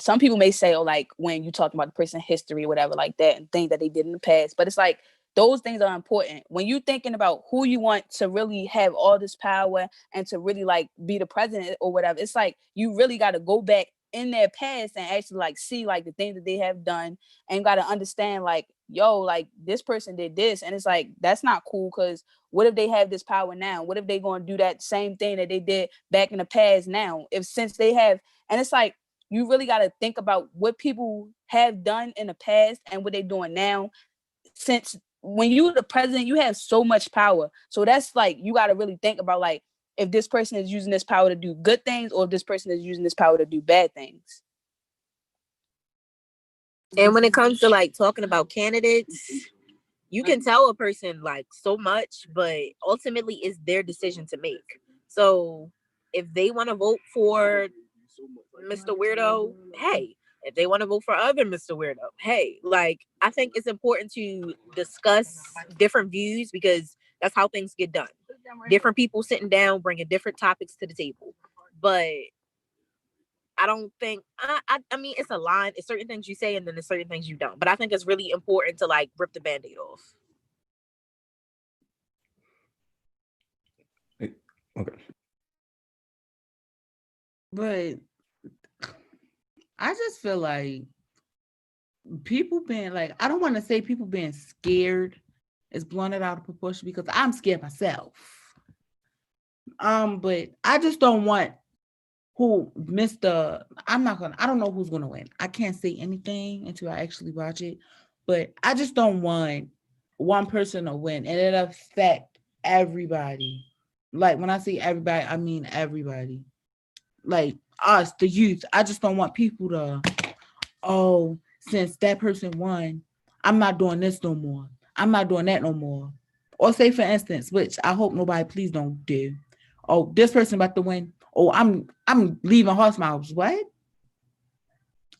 Some people may say, oh, like when you talk about the person's history or whatever like that and things that they did in the past, but it's like those things are important when you're thinking about who you want to really have all this power and to really like be the president or whatever. It's like you really got to go back in their past and actually like see like the things that they have done and got to understand like, yo, like this person did this. And it's like, that's not cool because what if they have this power now? What if they going to do that same thing that they did back in the past now? Since they have, and it's like, you really got to think about what people have done in the past and what they're doing now. Since when you're the president, you have so much power. So that's like, you got to really think about like, if this person is using this power to do good things or if this person is using this power to do bad things. And when it comes to like talking about candidates, you can tell a person like so much, but ultimately it's their decision to make. So if they want to vote for Mr. Weirdo, hey. If they want to vote for other Mr. Weirdo, hey. Like, I think it's important to discuss different views because that's how things get done. Different people sitting down, bringing different topics to the table. But I don't think, I mean, it's a line. It's certain things you say and then there's certain things you don't. But I think it's really important to like rip the Band-Aid off. Okay. But I just feel like people being like, I don't want to say people being scared is blowing it out of proportion because I'm scared myself. But I just don't want I don't know who's gonna win. I can't say anything until I actually watch it, but I just don't want one person to win and it affect everybody. Like when I say everybody, I mean everybody. Like us, the youth. I just don't want people to, oh, since that person won, I'm not doing this no more. I'm not doing that no more. Or say, for instance, which I hope nobody please don't do. Oh, this person about to win. Oh, I'm leaving Horse Miles. What?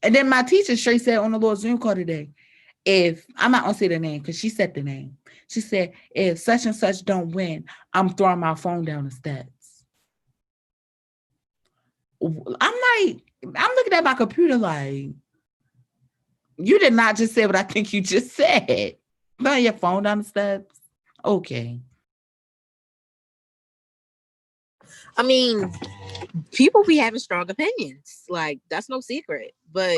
And then my teacher straight said on the Lord Zoom call today, if I'm not gonna say the name because she said the name. She said, if such and such don't win, I'm throwing my phone down the steps. I'm looking at my computer like, you did not just say what I think you just said. Throwing your phone down the steps. Okay. I mean, people be having strong opinions. Like, that's no secret. But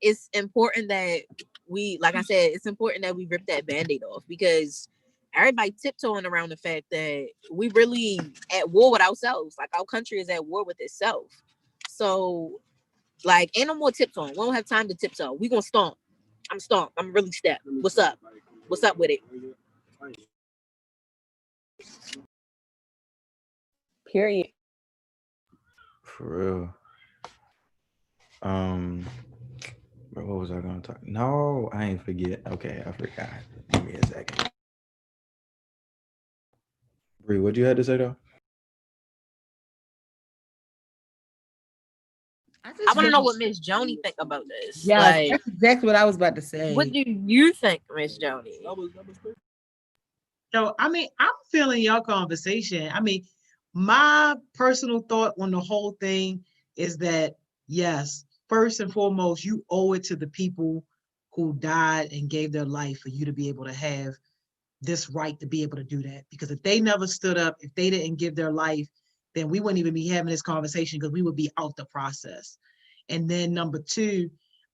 it's important that we, like I said, it's important that we rip that Band-Aid off because everybody tiptoeing around the fact that we really at war with ourselves. Like, our country is at war with itself. So, like, ain't no more tiptoeing. We don't have time to tiptoe. We gonna stomp. I'm stomp. I'm really step. What's up? What's up with it? Period. For real. What was I gonna talk? No, I ain't forget. Okay, I forgot. Give me a second. Bree, what you had to say though? I want to know what Miss Joni think about this. Yeah, like, that's exactly what I was about to say. What do you think, Miss Joni? So, I mean, I'm feeling your conversation. I mean, my personal thought on the whole thing is that, yes, first and foremost, you owe it to the people who died and gave their life for you to be able to have this right to be able to do that. Because if they never stood up, if they didn't give their life, then we wouldn't even be having this conversation because we would be out the process. And then number two,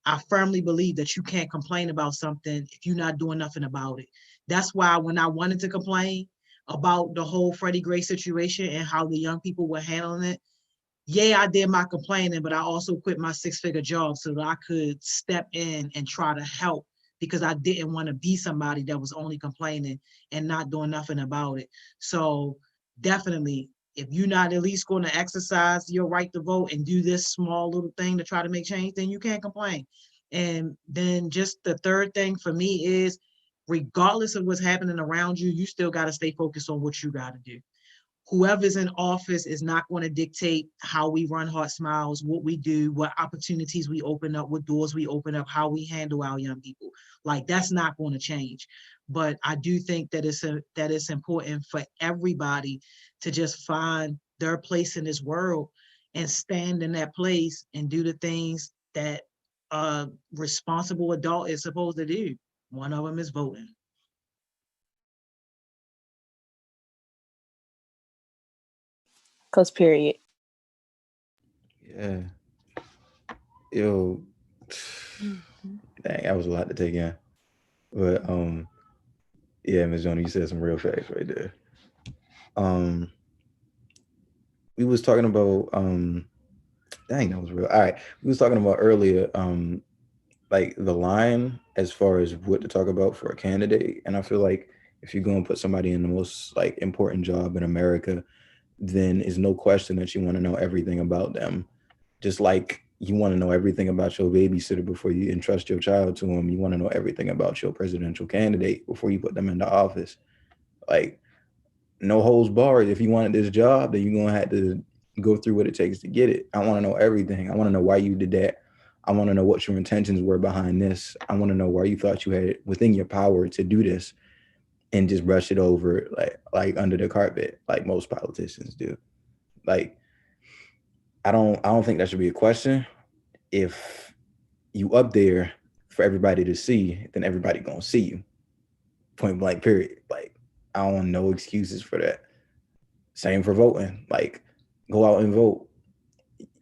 I firmly believe that you can't complain about something if you're not doing nothing about it. That's why when I wanted to complain about the whole Freddie Gray situation and how the young people were handling it, yeah, I did my complaining, but I also quit my 6-figure job so that I could step in and try to help because I didn't want to be somebody that was only complaining and not doing nothing about it. So definitely, if you're not at least going to exercise your right to vote and do this small little thing to try to make change, then you can't complain. And then just the third thing for me is, regardless of what's happening around you, you still got to stay focused on what you got to do. Whoever's in office is not going to dictate how we run Heart Smiles, what we do, what opportunities we open up, what doors we open up, how we handle our young people. Like, that's not going to change. But I do think that it's important for everybody to just find their place in this world and stand in that place and do the things that a responsible adult is supposed to do. One of them is voting. Cause period. Yeah. Yo, dang, that was a lot to take in. But yeah, Ms. Joni, you said some real facts right there. We was talking about dang, that was real. All right. We was talking about earlier, like the line as far as what to talk about for a candidate. And I feel like if you're gonna put somebody in the most like important job in America, then it's no question that you want to know everything about them. Just like you want to know everything about your babysitter before you entrust your child to them. You want to know everything about your presidential candidate before you put them into office. Like, no holds barred. If you wanted this job, then you're going to have to go through what it takes to get it. I want to know everything. I want to know why you did that. I want to know what your intentions were behind this. I want to know why you thought you had it within your power to do this and just brush it over like under the carpet, like most politicians do. Like, I don't think that should be a question. If you up there for everybody to see, then everybody gonna see you. Point blank, period. Like, I don't want no excuses for that. Same for voting. Like, go out and vote.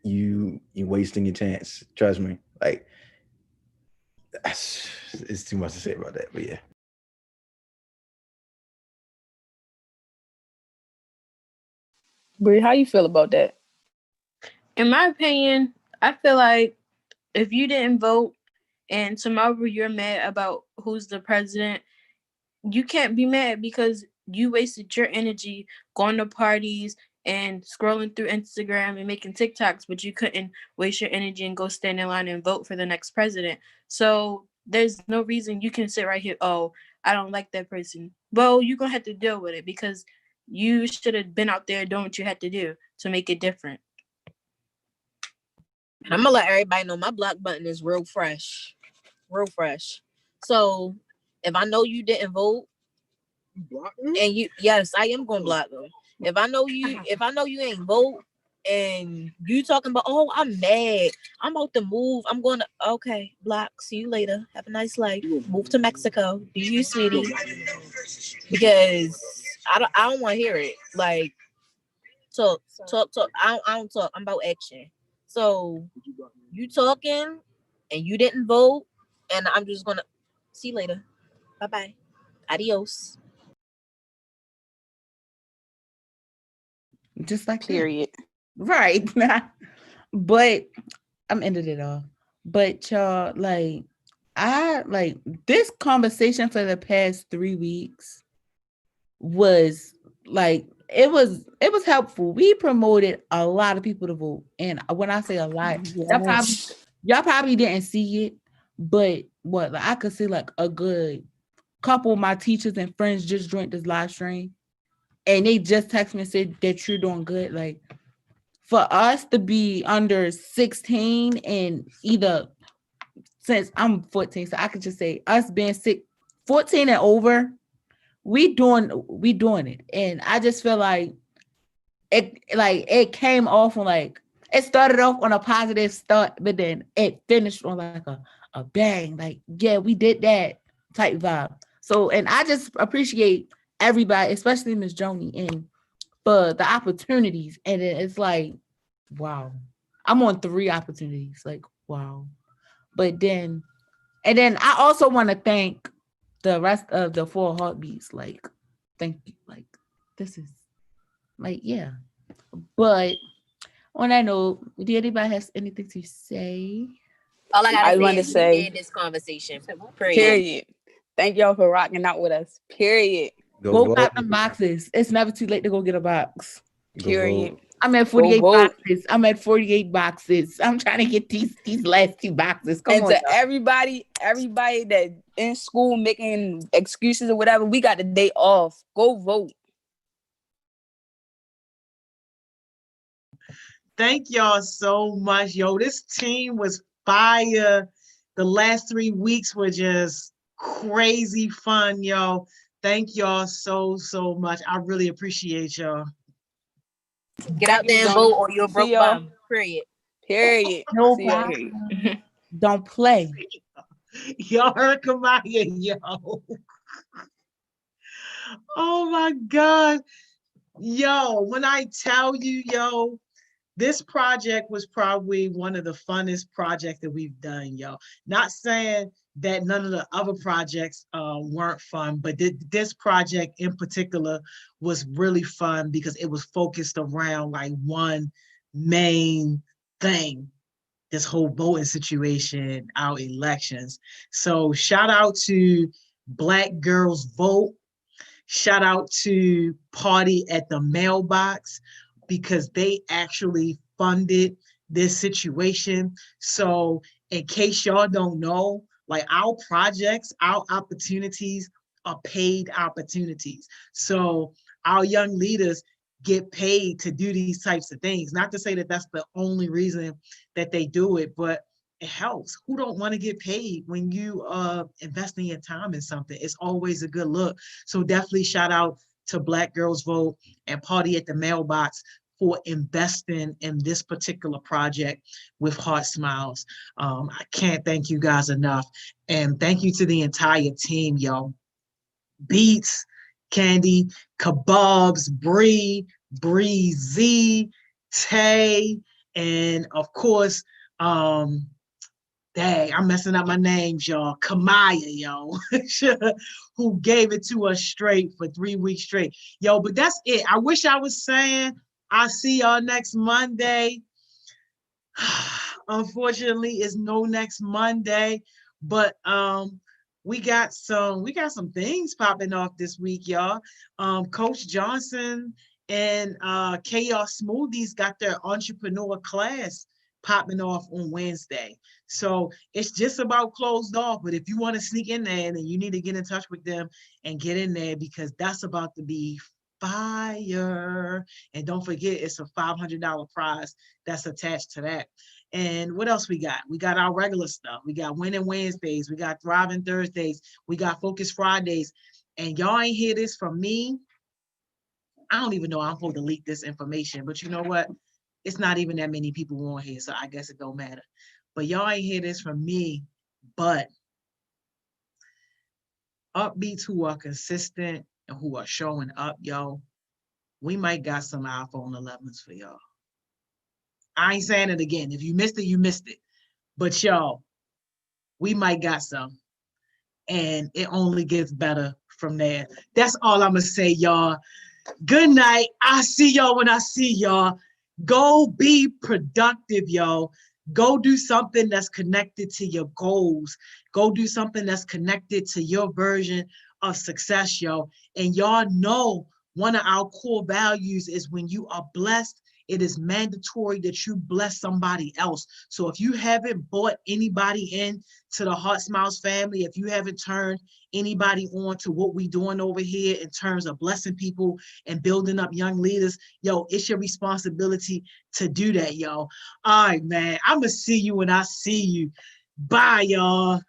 You wasting your chance. Trust me. Like, it's too much to say about that, but yeah. Bree, how you feel about that? In my opinion, I feel like if you didn't vote and tomorrow you're mad about who's the president, you can't be mad because you wasted your energy going to parties and scrolling through Instagram and making TikToks, but you couldn't waste your energy and go stand in line and vote for the next president. So there's no reason you can sit right here, oh, I don't like that person. Well, you're going to have to deal with it because you should have been out there doing what you had to do to make it different. I'm gonna let everybody know my block button is real fresh. So if I know you didn't vote, and yes, I am gonna block them. If I know you ain't vote, and you talking about, oh, I'm mad, I'm out to move, I'm gonna, okay, block. See you later. Have a nice life. Move to Mexico. Do you, sweetie? Because I don't want to hear it. Like, talk. I don't talk. I'm about action. So you talking and you didn't vote, and I'm just gonna see you later. Bye. Adios. Just like that. Period. Right. But I'm ended it all. But y'all, like, I like this conversation for the past 3 weeks was like, it was helpful. We promoted a lot of people to vote. And when I say a lot, y'all probably didn't see it, but what, like, I could see like a good couple of my teachers and friends just joined this live stream and they just text me and said that you're doing good. Like, for us to be under 16 and either, since I'm 14, so I could just say us being 14 and over, we doing it. And I just feel like it came off on, like, it started off on a positive start, but then it finished on like a bang, like, yeah, we did that type vibe. So, and I just appreciate everybody, especially Miss Joni, and for the opportunities. And it's like, wow, I'm on 3 opportunities, like, wow. But then I also want to thank the rest of the 4 heartbeats. Like, thank you. Like, this is like, yeah. But on that note, do anybody has anything to say? All I want to say in this conversation. Period. Thank y'all for rocking out with us. Period. Go buy them boxes. It's never too late to go get a box. Period. I'm at 48 boxes. I'm trying to get these last 2 boxes. Come on, to everybody that in school making excuses or whatever, we got the day off. Go vote. Thank y'all so much. Yo, this team was fire. The last 3 weeks were just crazy fun, yo. Thank y'all so much. I really appreciate y'all. Get out there and vote or you're broke bum. Period. No problem. Don't play. Y'all heard Kamaya, yo. Oh my God. Yo, when I tell you, yo, this project was probably one of the funnest projects that we've done, yo. Not saying that none of the other projects weren't fun, but this project in particular was really fun because it was focused around like one main thing, this whole voting situation, our elections. So shout out to Black Girls Vote. Shout out to Party at the Mailbox. because they actually funded this situation. So in case y'all don't know, like our projects, our opportunities are paid opportunities. So our young leaders get paid to do these types of things. Not to say that that's the only reason that they do it, but it helps. Who don't want to get paid when you investing your time in something? It's always a good look. So definitely shout out to Black Girls Vote and Party at the Mailbox for investing in this particular project with Heart Smiles. I can't thank you guys enough. And thank you to the entire team, yo. Beats, Candy, Kebabs, Breezy, Tay, and of course, dang, I'm messing up my names, y'all. Kamaya, yo, who gave it to us straight for 3 weeks straight. Yo, but that's it. I wish I was saying I'll see y'all next Monday. Unfortunately, it's no next Monday, but we got some things popping off this week, y'all. Coach Johnson and Chaos Smoothies got their entrepreneur class popping off on Wednesday. So it's just about closed off. But if you want to sneak in there, then you need to get in touch with them and get in there, because that's about to be fire. And don't forget, it's a $500 prize that's attached to that. And what else we got? We got our regular stuff. We got Winning Wednesdays. We got Thriving Thursdays. We got Focus Fridays. And y'all ain't hear this from me. I don't even know I'm supposed to leak this information, but you know what? It's not even that many people on here, so I guess it don't matter. But y'all ain't hear this from me, but upbeats who are consistent and who are showing up, yo, we might got some iPhone 11s for y'all. I ain't saying it again. If you missed it, you missed it. But y'all, we might got some. And it only gets better from there. That's all I'm going to say, y'all. Good night. I'll see y'all when I see y'all. Go be productive, yo. Go do something that's connected to your goals. Go do something that's connected to your version of success, yo. And y'all know one of our core values is when you are blessed, it is mandatory that you bless somebody else. So if you haven't brought anybody in to the Heart Smiles family, if you haven't turned anybody on to what we doing over here in terms of blessing people and building up young leaders, yo, it's your responsibility to do that, yo. All right, man, I'm gonna see you when I see you. Bye, y'all.